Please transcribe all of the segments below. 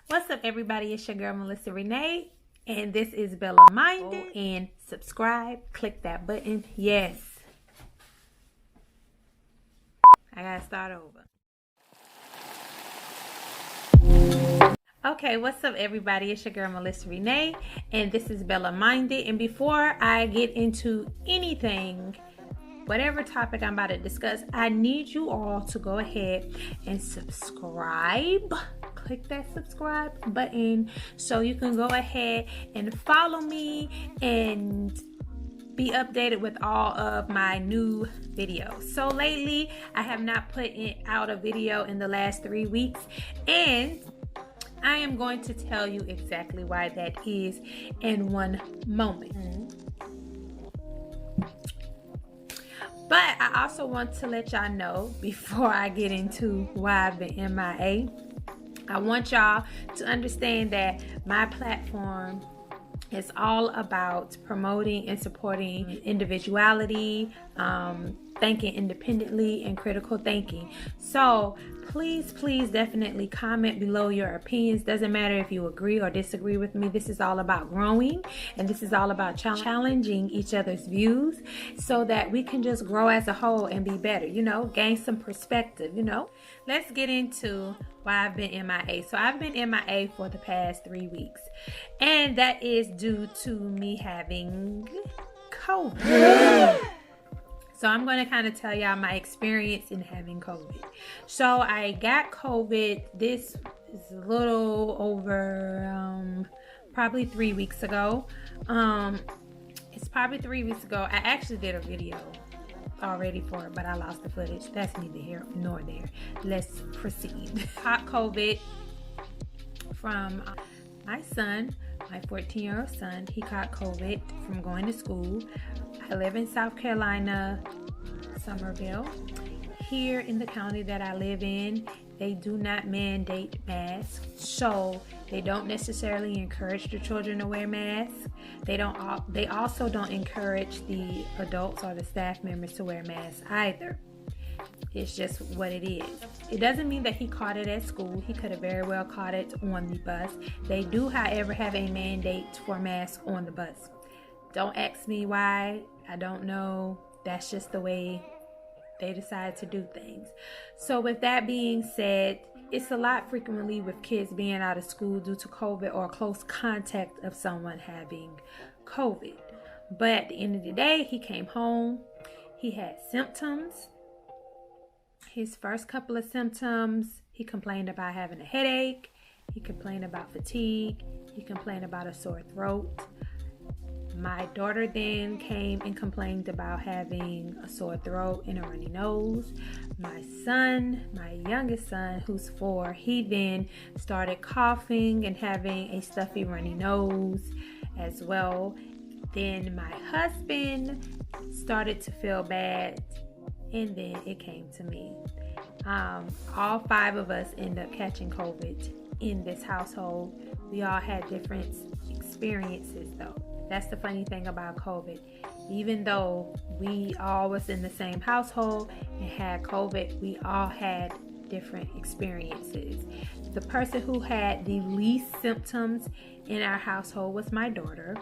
What's up, everybody? It's your girl Melissa Renee, and this is Bella Minded. And subscribe, click that button. Yes, I gotta start over. Okay, what's up, everybody? It's your girl Melissa Renee, and this is Bella Minded. And before I get into anything, whatever topic I'm about to discuss, I need you all to go ahead and subscribe. Click that subscribe button so you can go ahead and follow me and be updated with all of my new videos. So lately, I have not put out a video in the last 3 weeks, and I am going to tell you exactly why that is in one moment. But I also want to let y'all know, before I get into why I've been MIA, I want y'all to understand that my platform is all about promoting and supporting individuality, thinking independently, and critical thinking. So please definitely comment below your opinions. Doesn't matter if you agree or disagree with me. This is all about growing, and this is all about challenging each other's views so that we can just grow as a whole and be better, gain some perspective. Let's get into why I've been MIA. So I've been MIA for the past 3 weeks, and that is due to me having COVID. So I'm going to kind of tell y'all my experience in having COVID. So I got COVID, this is a little over probably 3 weeks ago. It's probably 3 weeks ago. I actually did a video already for it, but I lost the footage. That's neither here nor there. Let's proceed. Caught COVID from my son, my 14-year-old son. He caught COVID from going to school. I live in South Carolina, Somerville. Here in the county that I live in, they do not mandate masks, so they don't necessarily encourage the children to wear masks. They also don't encourage the adults or the staff members to wear masks either. It's just what it is. It doesn't mean that he caught it at school. He could have very well caught it on the bus. They do, however, have a mandate for masks on the bus. Don't ask me why. I don't know. That's just the way they decide to do things. So with that being said, it's a lot frequently with kids being out of school due to COVID or close contact of someone having COVID. But at the end of the day, he came home. He had symptoms. His first couple of symptoms, he complained about having a headache. He complained about fatigue. He complained about a sore throat. My daughter then came and complained about having a sore throat and a runny nose. My son, my youngest son, who's 4, he then started coughing and having a stuffy runny nose as well. Then my husband started to feel bad, and then it came to me. All 5 of us ended up catching COVID in this household. We all had different experiences though. That's the funny thing about COVID. Even though we all was in the same household and had COVID, we all had different experiences. The person who had the least symptoms in our household was my daughter.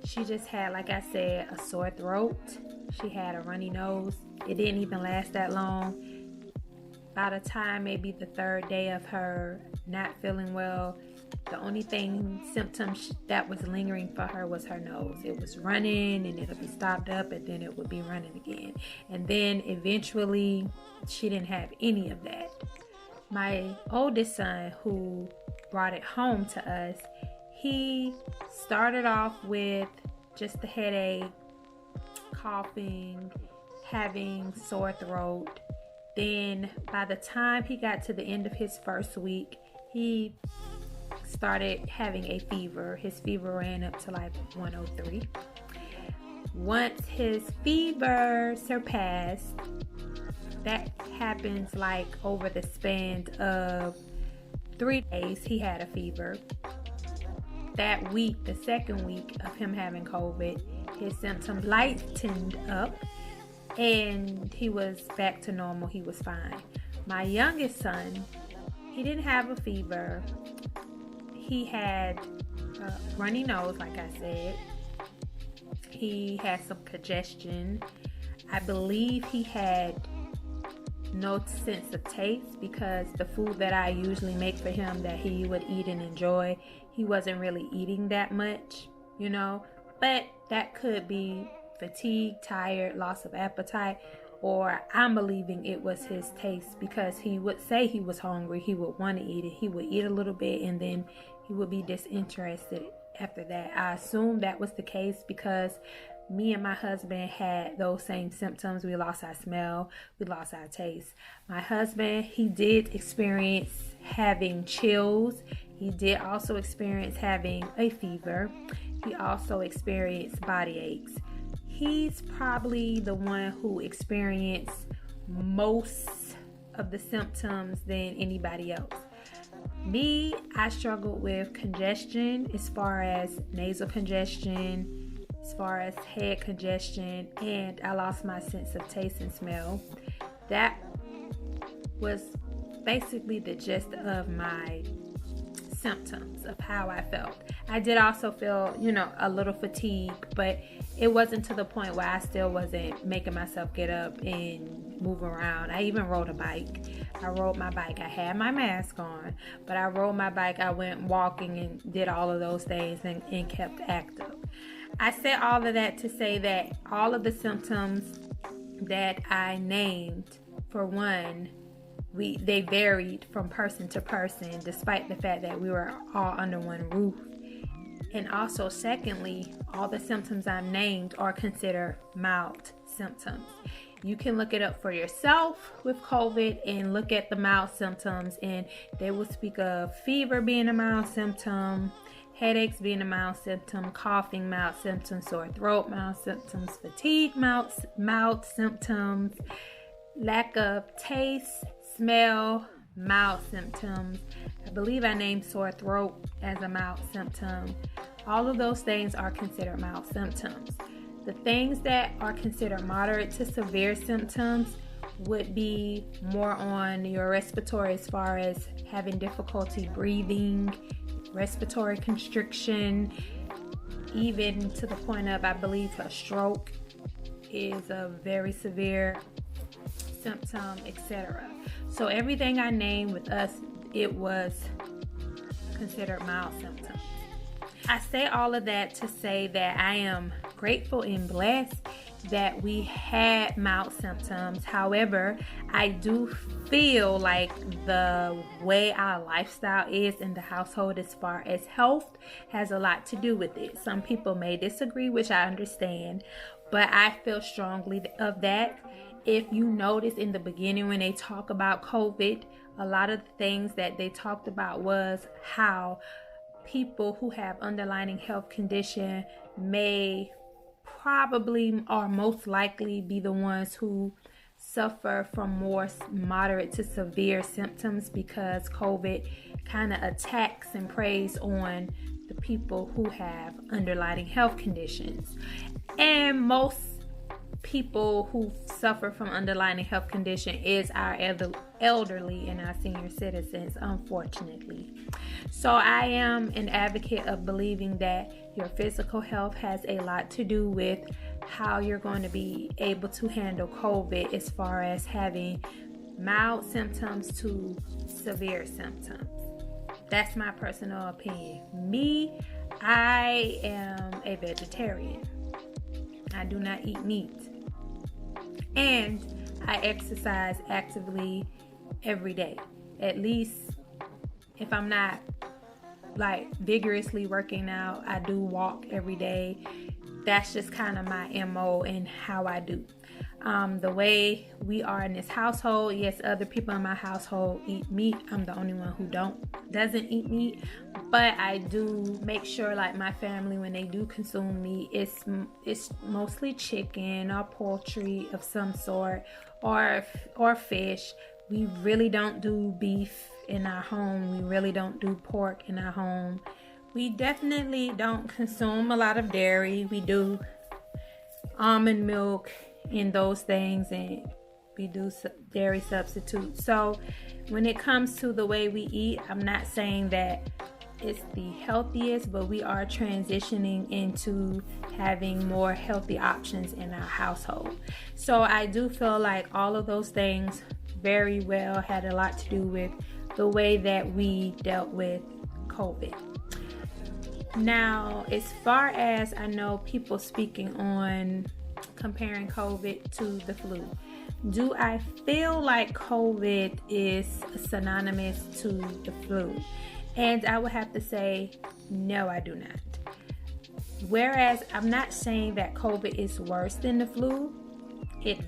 She just had, like I said, a sore throat. She had a runny nose. It didn't even last that long. By the time maybe the 3rd day of her not feeling well, the only symptoms that was lingering for her was her nose. It was running, and it would be stopped up, and then it would be running again. And then eventually, she didn't have any of that. My oldest son, who brought it home to us, he started off with just a headache, coughing, having sore throat. Then by the time he got to the end of his first week, he started having a fever. His fever ran up to like 103. Once his fever surpassed, that happens like over the span of 3 days, he had a fever. That week, the second week of him having COVID, his symptoms lightened up and he was back to normal. He was fine. My youngest son, He didn't have a fever. He had a runny nose, like I said. He had some congestion. I believe he had no sense of taste because the food that I usually make for him that he would eat and enjoy, he wasn't really eating that much, But that could be fatigue, tired, loss of appetite, or I'm believing it was his taste because he would say he was hungry, he would want to eat it, he would eat a little bit and then he would be disinterested after that. I assume that was the case because me and my husband had those same symptoms. We lost our smell, we lost our taste. My husband, he did experience having chills. He did also experience having a fever. He also experienced body aches. He's probably the one who experienced most of the symptoms than anybody else. Me, I struggled with congestion as far as nasal congestion, as far as head congestion, and I lost my sense of taste and smell. That was basically the gist of my symptoms of how I felt. I did also feel, a little fatigued, but it wasn't to the point where I still wasn't making myself get up and move around. I even rode a bike. I rode my bike. I had my mask on, but I rode my bike. I went walking and did all of those things and kept active. I said all of that to say that all of the symptoms that I named, for one, they varied from person to person, despite the fact that we were all under one roof. And also, secondly, all the symptoms I've named are considered mild symptoms. You can look it up for yourself with COVID and look at the mild symptoms, and they will speak of fever being a mild symptom, headaches being a mild symptom, coughing mild symptoms, sore throat mild symptoms, fatigue mild symptoms, lack of taste, smell, mild symptoms. I believe I named sore throat as a mild symptom. All of those things are considered mild symptoms. The things that are considered moderate to severe symptoms would be more on your respiratory, as far as having difficulty breathing, respiratory constriction, even to the point of, I believe, a stroke is a very severe symptom, etc. So everything I named with us, it was considered mild symptoms. I say all of that to say that I am grateful and blessed that we had mild symptoms. However, I do feel like the way our lifestyle is in the household as far as health has a lot to do with it. Some people may disagree, which I understand, but I feel strongly of that. If you notice in the beginning when they talk about COVID, a lot of the things that they talked about was how people who have underlying health condition may probably or most likely be the ones who suffer from more moderate to severe symptoms, because COVID kind of attacks and preys on the people who have underlying health conditions. And most people who suffer from underlying health condition is our elderly and our senior citizens, unfortunately. So I am an advocate of believing that your physical health has a lot to do with how you're going to be able to handle COVID, as far as having mild symptoms to severe symptoms. That's my personal opinion. Me, I am a vegetarian. I do not eat meat. And I exercise actively every day. At least if I'm not vigorously working out, I do walk every day. That's just kind of my MO and how I do. The way we are in this household, yes, other people in my household eat meat. I'm the only one who doesn't eat meat, but I do make sure, like, my family, when they do consume meat, it's mostly chicken or poultry of some sort, or fish. We really don't do beef in our home. We really don't do pork in our home. We definitely don't consume a lot of dairy. We do almond milk and those things, and we do dairy substitute. So when it comes to the way we eat, I'm not saying that it's the healthiest, but we are transitioning into having more healthy options in our household. So I do feel like all of those things very well had a lot to do with the way that we dealt with COVID. Now, as far as I know, people speaking on comparing COVID to the flu. Do I feel like COVID is synonymous to the flu? And I would have to say, no, I do not. Whereas I'm not saying that COVID is worse than the flu. It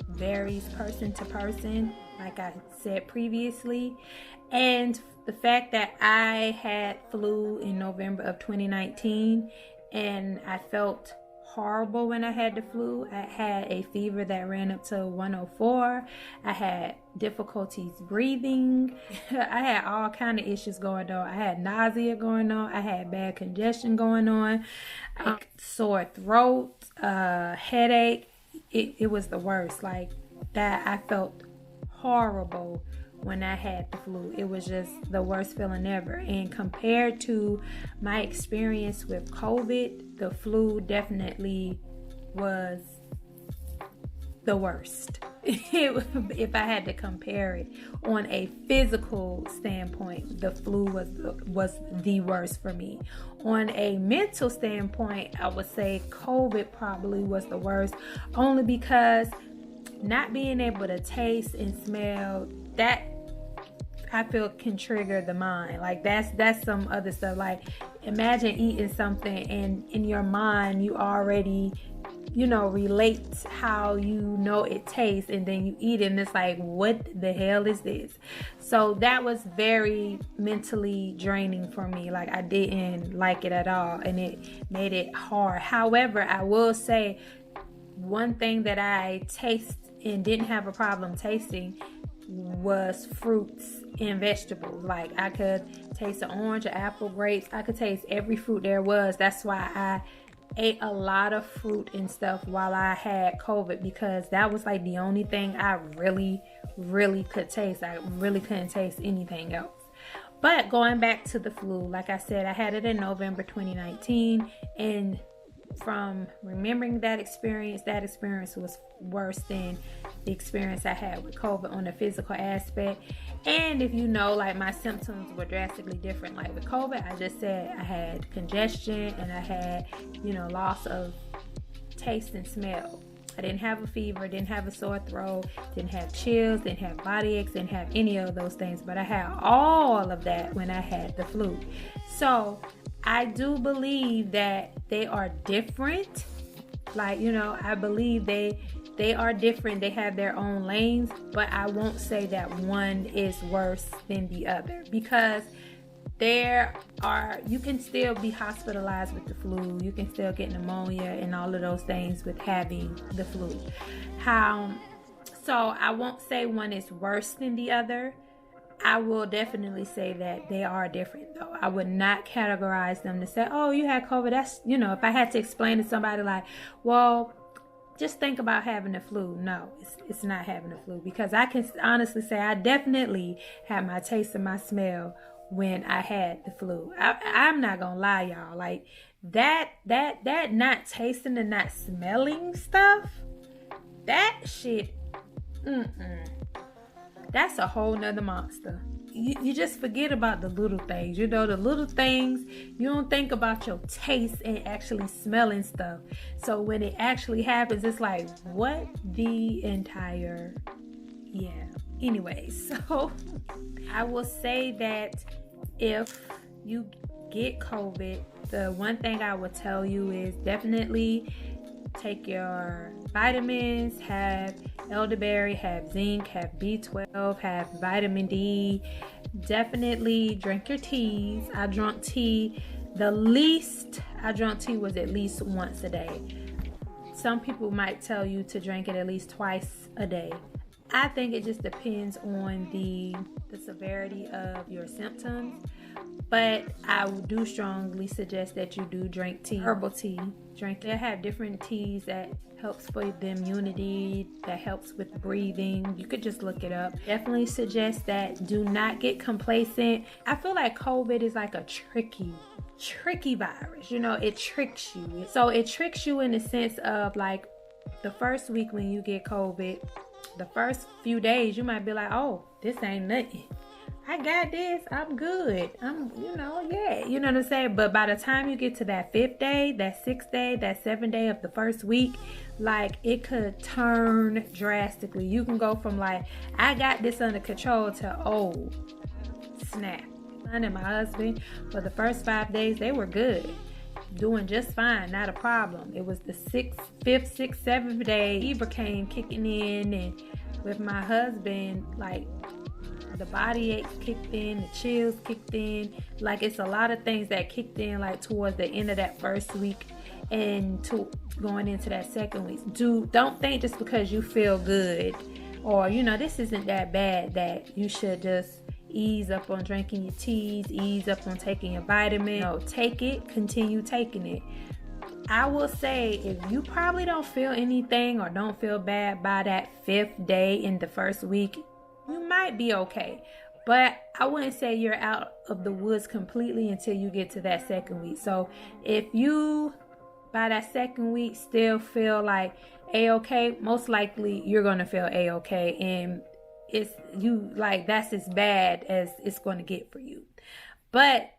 varies person to person, like I said previously. And the fact that I had flu in November of 2019 and I felt horrible when I had the flu. I had a fever that ran up to 104. I had difficulties breathing. I had all kind of issues going on. I had nausea going on. I had bad congestion going on. Sore throat, headache. It was the worst. Like that, I felt horrible when I had the flu. It was just the worst feeling ever. And compared to my experience with COVID, the flu definitely was the worst. If I had to compare it on a physical standpoint, the flu was the worst for me. On a mental standpoint, I would say COVID probably was the worst, only because not being able to taste and smell, that I feel can trigger the mind. Like that's some other stuff. Like imagine eating something and in your mind you already, relate how it tastes, and then you eat it and it's like, what the hell is this? So that was very mentally draining for me. Like I didn't like it at all, and it made it hard. However, I will say one thing that I taste and didn't have a problem tasting was fruits and vegetables. Like I could taste an orange, an apple, grapes. I could taste every fruit there was. That's why I ate a lot of fruit and stuff while I had COVID, because that was like the only thing I really could taste. I really couldn't taste anything else. But going back to the flu, like I said, I had it in November 2019, and from remembering that experience was worse than the experience I had with COVID on the physical aspect. And if like my symptoms were drastically different. Like with COVID, I just said I had congestion and I had, loss of taste and smell. I didn't have a fever, didn't have a sore throat, didn't have chills, didn't have body aches, didn't have any of those things. But I had all of that when I had the flu. So I do believe that they are different. Like, I believe they are different. They have their own lanes, but I won't say that one is worse than the other, because you can still be hospitalized with the flu. You can still get pneumonia and all of those things with having the flu. So I won't say one is worse than the other. I will definitely say that they are different, though. I would not categorize them to say, oh, you had COVID. That's, if I had to explain to somebody like, well, just think about having the flu. No, it's not having the flu, because I can honestly say I definitely had my taste and my smell when I had the flu. I'm not gonna lie, y'all. Like that not tasting and not smelling stuff, that shit, that's a whole nother monster. You just forget about the little things. The little things, you don't think about your taste and actually smelling stuff. So when it actually happens, it's like, what the entire, Anyway, so I will say that if you get COVID, the one thing I would tell you is definitely take your vitamins, have elderberry, have zinc, have B12, have vitamin D. Definitely drink your teas. I drank tea. The least I drank tea was at least once a day. Some people might tell you to drink it at least twice a day. I think it just depends on the severity of your symptoms. But I do strongly suggest that you do drink tea, herbal tea. They have different teas that helps for the immunity, that helps with breathing. You could just look it up. Definitely suggest that. Do not get complacent. I feel like COVID is like a tricky virus. You know, it tricks you. So it tricks you in the sense of like the first week when you get COVID, the first few days you might be like, oh, this ain't nothing. I got this, I'm good. You know what I'm saying? But by the time you get to that 5th day, that 6th day, that 7th day of the first week, like it could turn drastically. You can go from like, I got this under control to, oh, snap. And my husband, for the first 5 days, they were good. Doing just fine, not a problem. It was the 5th, 6th, 7th day, fever came kicking in, and with my husband, like, the body aches kicked in, the chills kicked in. Like it's a lot of things that kicked in like towards the end of that first week and to going into that second week. Don't think just because you feel good or this isn't that bad that you should just ease up on drinking your teas, ease up on taking your vitamin. No, take it, continue taking it. I will say if you probably don't feel anything or don't feel bad by that 5th day in the first week, you might be okay, but I wouldn't say you're out of the woods completely until you get to that second week. So if you by that second week still feel like a-okay, most likely you're gonna feel a-okay, and that's as bad as it's going to get for you. But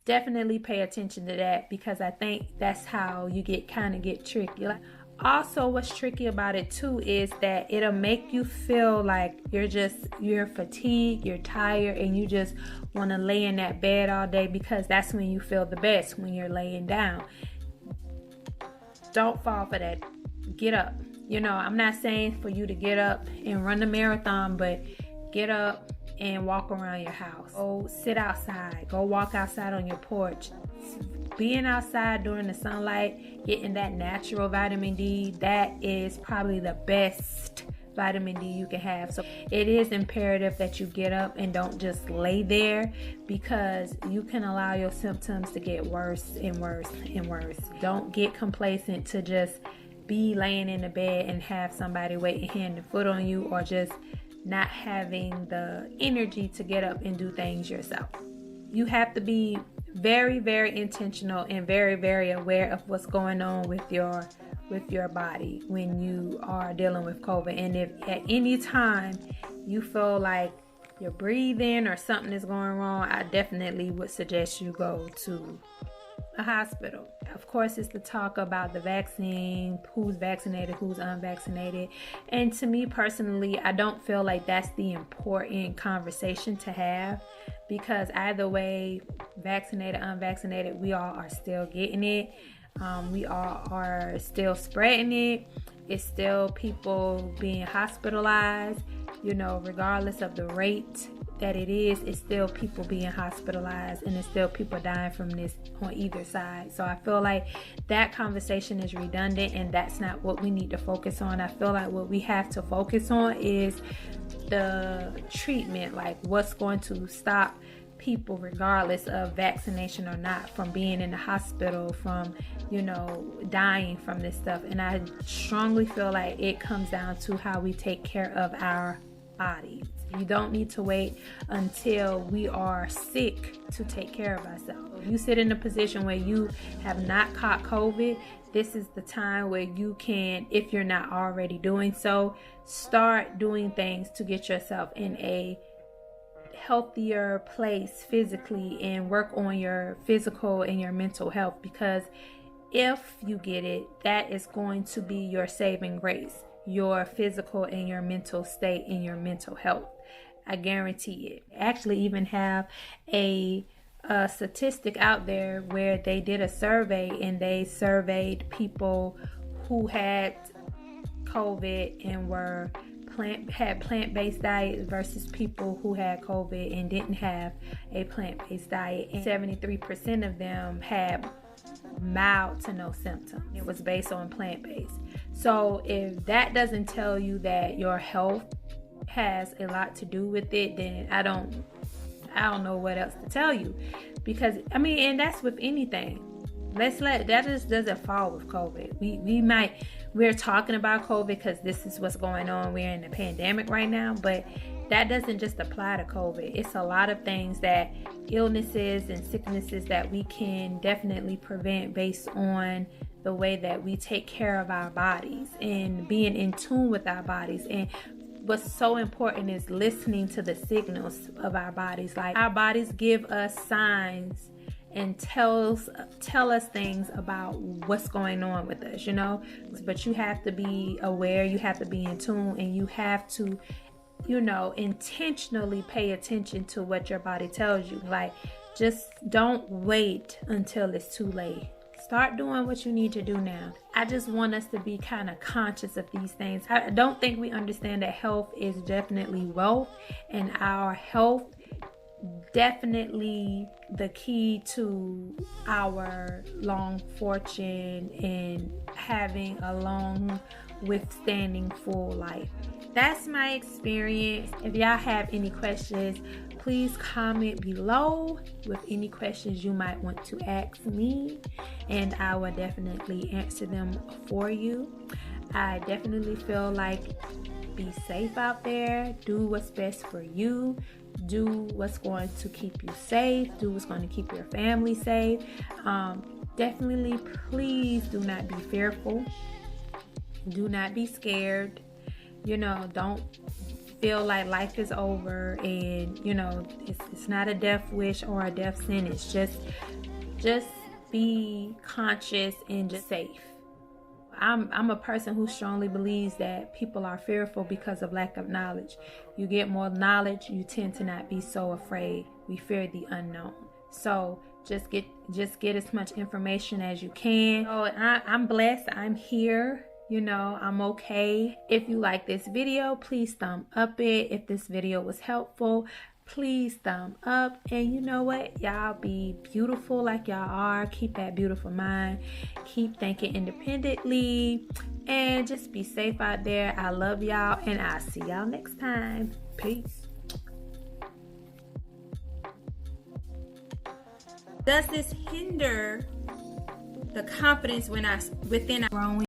definitely pay attention to that, because I think that's how you get tricky. Also, what's tricky about it too is that it'll make you feel like you're fatigued, you're tired, and you just want to lay in that bed all day, because that's when you feel the best, when you're laying down. Don't fall for that. Get up. I'm not saying for you to get up and run the marathon, but get up and walk around your house. Go sit outside. Go walk outside on your porch. Being outside during the sunlight, getting that natural vitamin D, that is probably the best vitamin D you can have. So it is imperative that you get up and don't just lay there, because you can allow your symptoms to get worse and worse and worse. Don't get complacent to just be laying in the bed and have somebody waiting hand and foot on you, or just not having the energy to get up and do things yourself. You have to be very, very intentional and very, very aware of what's going on with your body when you are dealing with COVID. And if at any time you feel like you're breathing or something is going wrong, I definitely would suggest you go to a hospital. Of course, it's the talk about the vaccine, who's vaccinated, who's unvaccinated. And to me personally, I don't feel like that's the important conversation to have, because either way, vaccinated, unvaccinated, we all are still getting it. We all are still spreading it. It's still people being hospitalized, regardless of the rate that it is, it's still people being hospitalized, and it's still people dying from this on either side. So I feel like that conversation is redundant, and that's not what we need to focus on. I feel like what we have to focus on is the treatment, like what's going to stop people, regardless of vaccination or not, from being in the hospital, from dying from this stuff. And I strongly feel like it comes down to how we take care of our bodies. You don't need to wait until we are sick to take care of ourselves. If you sit in a position where you have not caught COVID, this is the time where you can, if you're not already doing so, start doing things to get yourself in a healthier place physically, and work on your physical and your mental health, because if you get it, that is going to be your saving grace, your physical and your mental state and your mental health. I guarantee it. Actually even have a statistic out there where they did a survey, and they surveyed people who had COVID and had plant-based diet versus people who had COVID and didn't have a plant-based diet, and 73% of them had mild to no symptoms. It was based on plant-based. So if that doesn't tell you that your health has a lot to do with it, then I don't I don't know what else to tell you, because I mean, and that's with anything. That just doesn't fall with COVID. We're talking about COVID because this is what's going on. We're in the pandemic right now, but that doesn't just apply to COVID. It's a lot of things, that illnesses and sicknesses that we can definitely prevent based on the way that we take care of our bodies and being in tune with our bodies. And what's so important is listening to the signals of our bodies. Like, our bodies give us signs and tell us things about what's going on with us, but you have to be aware, you have to be in tune, and you have to, intentionally pay attention to what your body tells you. Like, just don't wait until it's too late. Start doing what you need to do now. I just want us to be kind of conscious of these things. I don't think we understand that health is definitely wealth, and our health definitely the key to our long fortune and having a long withstanding full life. That's my experience. If y'all have any questions, please comment below with any questions you might want to ask me, and I will definitely answer them for you. I definitely feel like, be safe out there. Do what's best for you. Do what's going to keep you safe. Do what's going to keep your family safe. Definitely, please do not be fearful. Do not be scared. Don't feel like life is over and, it's not a death wish or a death sentence. Just be conscious and just safe. I'm a person who strongly believes that people are fearful because of lack of knowledge. You get more knowledge, you tend to not be so afraid. We fear the unknown. So just get as much information as you can. So I'm blessed. I'm here. I'm okay. If you like this video, please thumb up it. If this video was helpful, please thumb up. And you know what? Y'all be beautiful like y'all are. Keep that beautiful mind. Keep thinking independently. And just be safe out there. I love y'all. And I'll see y'all next time. Peace. Does this hinder the confidence within our growing?